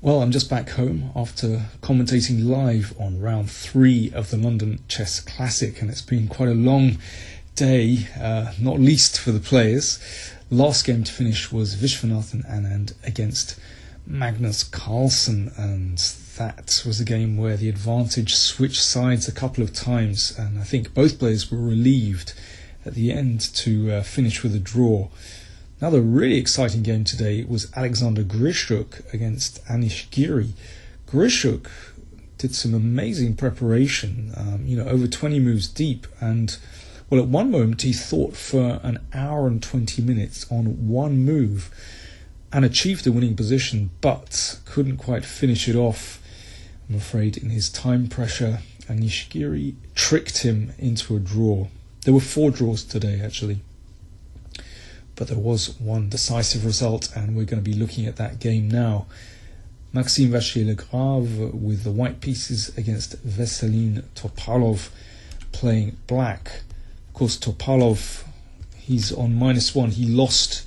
Well, I'm just back home after commentating live on round 3 of the London Chess Classic, and it's been quite a long day, not least for the players. Last game to finish was Viswanathan Anand against Magnus Carlsen, and that was a game where the advantage switched sides a couple of times, and I think both players were relieved at the end to finish with a draw. Another really exciting game today was Alexander Grishuk against Anish Giri. Grishuk did some amazing preparation, over 20 moves deep, and well, at one moment he thought for an hour and 20 minutes on one move and achieved the winning position, but couldn't quite finish it off. I'm afraid in his time pressure, Anish Giri tricked him into a draw. There were 4 draws today, actually. But there was one decisive result, and we're going to be looking at that game now. Maxime Vachier-Lagrave with the white pieces against Veselin Topalov playing black. Of course, Topalov, he's on -1. He lost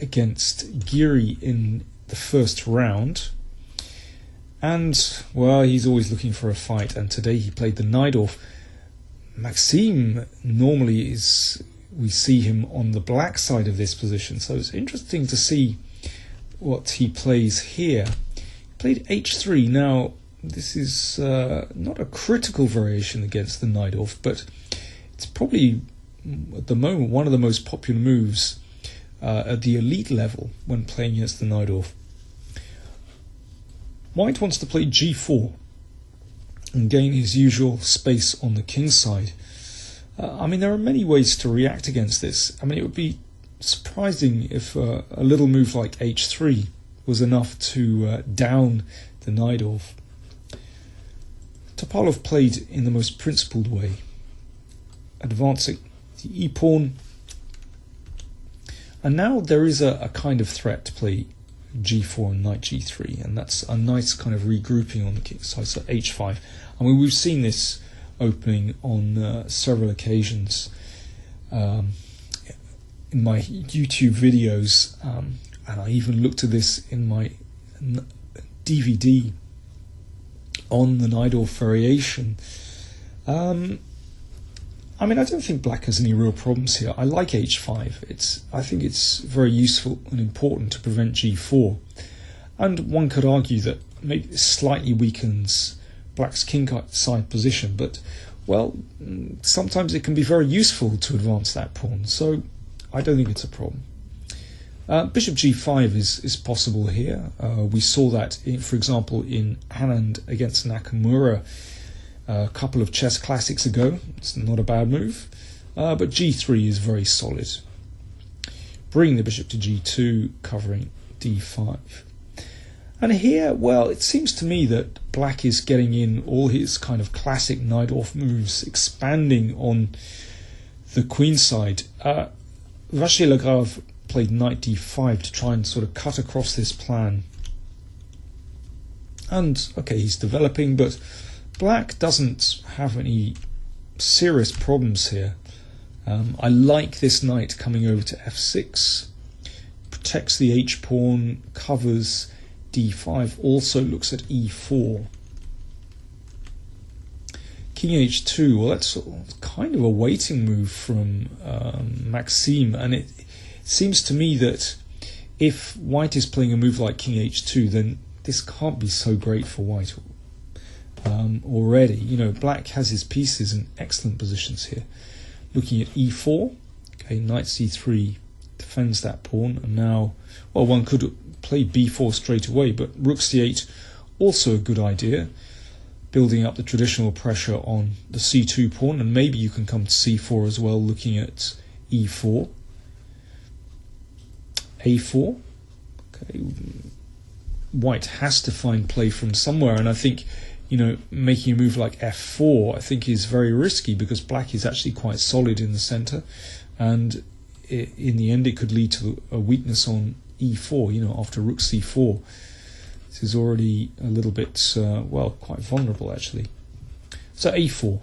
against Giri in the first round. And, well, he's always looking for a fight, and today he played the Najdorf. Maxime normally we see him on the black side of this position, so it's interesting to see what he plays here. He played h3. Now, this is not a critical variation against the Najdorf, but it's probably, at the moment, one of the most popular moves at the elite level when playing against the Najdorf. White wants to play g4 and gain his usual space on the king side. There are many ways to react against this. It would be surprising if a little move like h3 was enough to down the Najdorf. Topalov played in the most principled way, advancing the e-pawn. And now there is a kind of threat to play g4 and knight g3, and that's a nice kind of regrouping on the king side, so h5. We've seen this opening on several occasions in my YouTube videos, and I even looked at this in my DVD on the Najdorf variation. I don't think black has any real problems here. I like h5. I think it's very useful and important to prevent g4, and one could argue that maybe it slightly weakens black's king side position, but well, sometimes it can be very useful to advance that pawn, so I don't think it's a problem. Bishop g5 is possible here. We saw that, for example, in Anand against Nakamura a couple of chess classics ago. It's not a bad move, but g3 is very solid. Bringing the bishop to g2, covering d5. And here, well, it seems to me that black is getting in all his kind of classic Najdorf moves, expanding on the queen side. Vachier-Lagrave played knight d5 to try and sort of cut across this plan. And, okay, he's developing, but black doesn't have any serious problems here. I like this knight coming over to f6, protects the h-pawn, covers d5, also looks at e4. King h2, well, that's kind of a waiting move from Maxime, and it seems to me that if white is playing a move like king h2, then this can't be so great for white already. Black has his pieces in excellent positions here. Looking at e4, okay, knight c3 defends that pawn, and now, well, one could play b4 straight away, but rook c8 also a good idea, building up the traditional pressure on the c2 pawn, and maybe you can come to c4 as well, looking at e4, a4. Okay, white has to find play from somewhere, and I think making a move like f4 I think is very risky, because black is actually quite solid in the center, and in the end it could lead to a weakness on e4, after rook c4. This is already a little bit, quite vulnerable actually. So a4.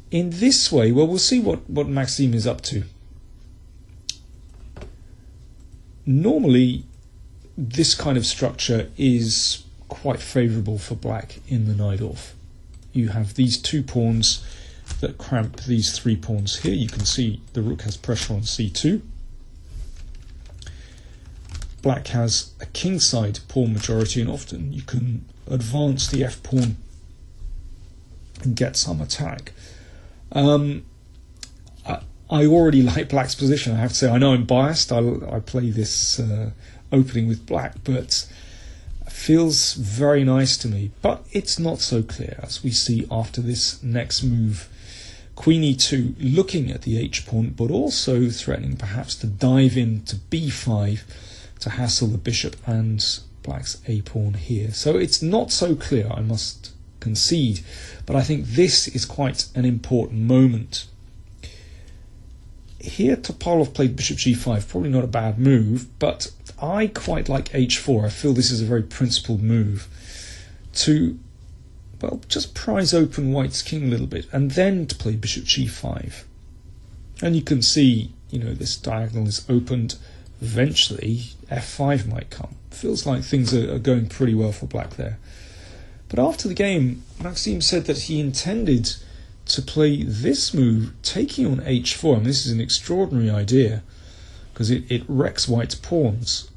In this way, well, we'll see what Maxime is up to. Normally, this kind of structure is quite favourable for black in the Najdorf. You have these 2 pawns that cramp these 3 pawns here. You can see the rook has pressure on c2. Black has a kingside pawn majority, and often you can advance the f pawn and get some attack. I already like black's position, I have to say. I know I'm biased. I play this opening with black, but it feels very nice to me. But it's not so clear, as we see after this next move. Queen e2, looking at the h-pawn, but also threatening perhaps to dive into b5 to hassle the bishop and black's a-pawn here. So it's not so clear, I must concede, but I think this is quite an important moment. Here Topalov played bishop g5, probably not a bad move, but I quite like h4. I feel this is a very principled move to, well, just prise open white's king a little bit, and then to play bishop g5. And you can see, this diagonal is opened. Eventually f5 might come. Feels like things are going pretty well for black there. But after the game, Maxime said that he intended to play this move, taking on h4. And this is an extraordinary idea, because it wrecks white's pawns.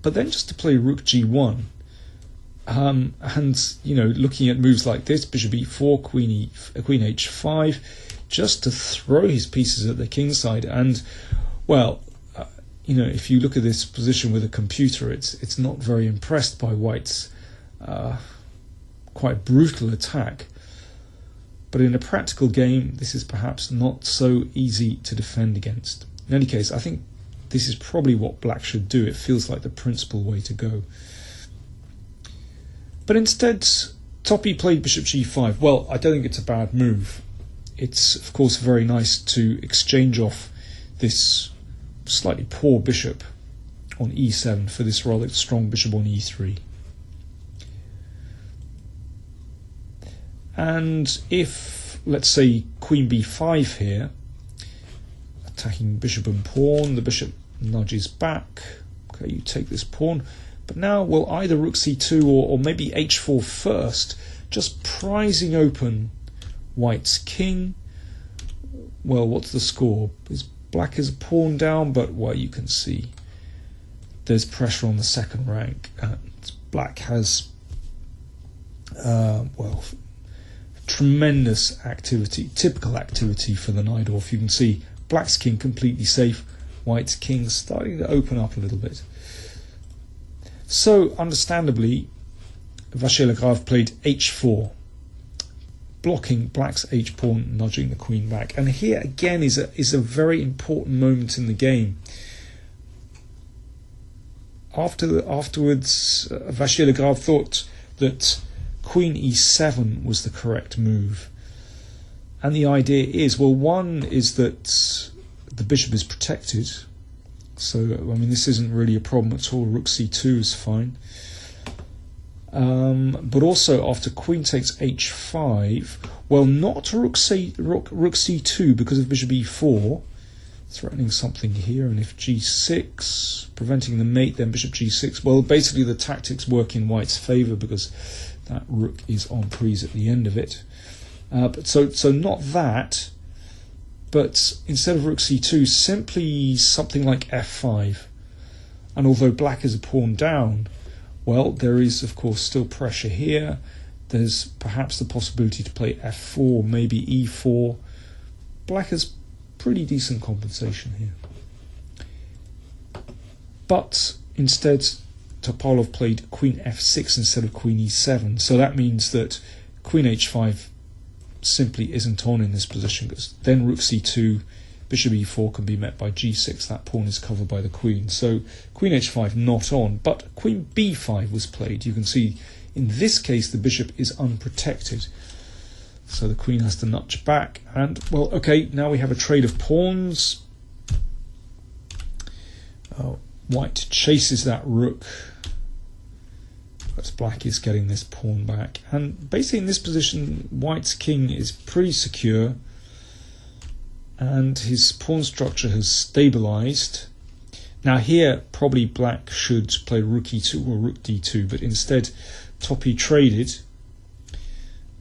But then just to play rook g1, and looking at moves like this, bishop e4, queen h5, just to throw his pieces at the kingside. And well, if you look at this position with a computer, it's not very impressed by white's quite brutal attack. But in a practical game, this is perhaps not so easy to defend against. In any case, I think this is probably what black should do. It feels like the principal way to go. But instead, Topi played bishop g5. Well, I don't think it's a bad move. It's, of course, very nice to exchange off this slightly poor bishop on e7 for this rather strong bishop on e3. And if, let's say, queen b5 here, attacking bishop and pawn, the bishop nudges back. Okay, you take this pawn. But now, well, either rook c2 or maybe h4 first, just prizing open white's king. Well, what's the score? Black is a pawn down, but well, you can see there's pressure on the second rank. Black has, tremendous activity, typical activity for the Najdorf. You can see black's king completely safe, white's king starting to open up a little bit. So, understandably, Vachier-Lagrave played h4, blocking black's h-pawn, nudging the queen back. And here again is a very important moment in the game. Afterwards, Vachier-Lagrave thought that queen e7 was the correct move. And the idea is, well, one is that the bishop is protected. So, I mean, this isn't really a problem at all. Rook c2 is fine. But also, after queen takes h5, well, not rook c2 because of bishop e4, threatening something here. And if g6, preventing the mate, then bishop g6. Well, basically, the tactics work in white's favour because that rook is en prise at the end of it. But so not that. But instead of rook c2, simply something like f5. And although black is a pawn down, well, there is, of course, still pressure here. There's perhaps the possibility to play f4, maybe e4. Black has pretty decent compensation here. But instead, Topalov played queen f6 instead of queen e7. So that means that queen h5 simply isn't on in this position, because then rook c2, bishop e4 can be met by g6. That pawn is covered by the queen. So queen h5 not on, but queen b5 was played. You can see in this case the bishop is unprotected. So the queen has to nudge back. And, well, okay, now we have a trade of pawns. White chases that rook. As black is getting this pawn back. And basically in this position, white's king is pretty secure. And his pawn structure has stabilized. Now here, probably black should play rook e2 or rook d2, but instead Topi traded,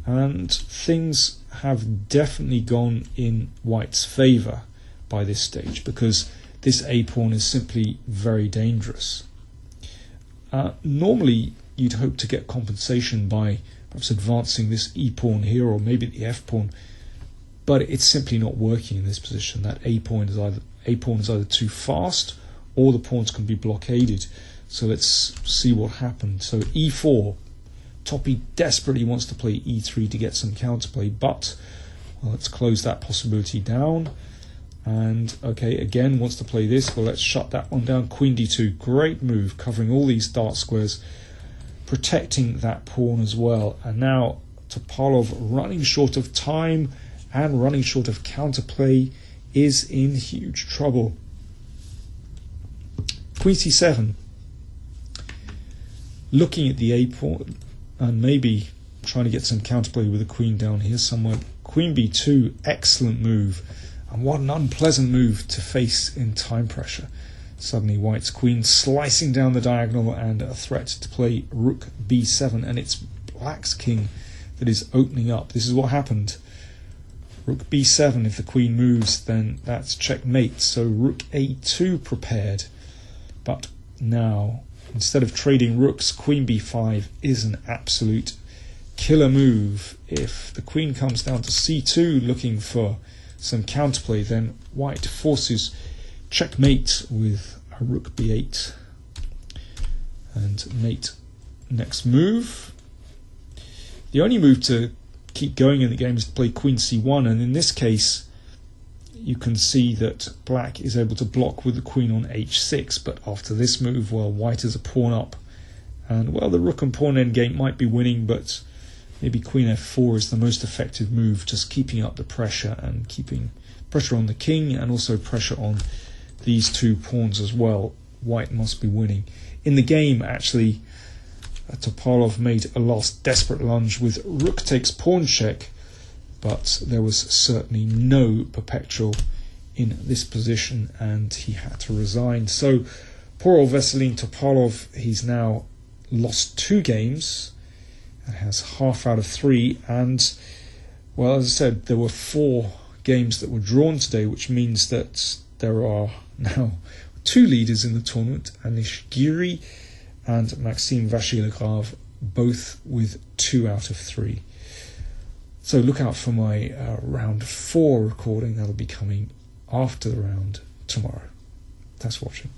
and things have definitely gone in white's favour by this stage, because this a-pawn is simply very dangerous. Normally you'd hope to get compensation by perhaps advancing this e-pawn here, or maybe the f-pawn, but it's simply not working in this position. That a-pawn is either too fast, or the pawns can be blockaded. So let's see what happened. So e4, Topi desperately wants to play e3 to get some counterplay, but well, let's close that possibility down. And okay, again wants to play this. Well, let's shut that one down. Queen d2, great move, covering all these dark squares, protecting that pawn as well. And now Topalov, running short of time and running short of counterplay, is in huge trouble. Queen c7, looking at the a-pawn and maybe trying to get some counterplay with the queen down here somewhere. Queen b2, excellent move, and what an unpleasant move to face in time pressure. Suddenly white's queen slicing down the diagonal, and a threat to play rook b7, and it's black's king that is opening up. This is what happened. Rook b7, if the queen moves, then that's checkmate. So rook a2 prepared. But now, instead of trading rooks, queen b5 is an absolute killer move. If the queen comes down to c2 looking for some counterplay, then white forces checkmate with a rook b8 and mate next move. The only move to keep going in the game is to play queen c1, and in this case you can see that black is able to block with the queen on h6, but after this move, well, white is a pawn up, and well, the rook and pawn endgame might be winning, but maybe queen f4 is the most effective move, just keeping up the pressure and keeping pressure on the king and also pressure on these two pawns as well. White must be winning. In the game, actually, Topalov made a last desperate lunge with rook takes pawn check, but there was certainly no perpetual in this position, and he had to resign. So poor old Veselin Topalov, he's now lost 2 games and has half out of 3, and well, as I said, there were 4 games that were drawn today, which means that there are now 2 leaders in the tournament, Anish Giri and Maxime Vachier-Lagrave, both with 2 out of 3. So look out for my round 4 recording. That'll be coming after the round tomorrow. Thanks for watching.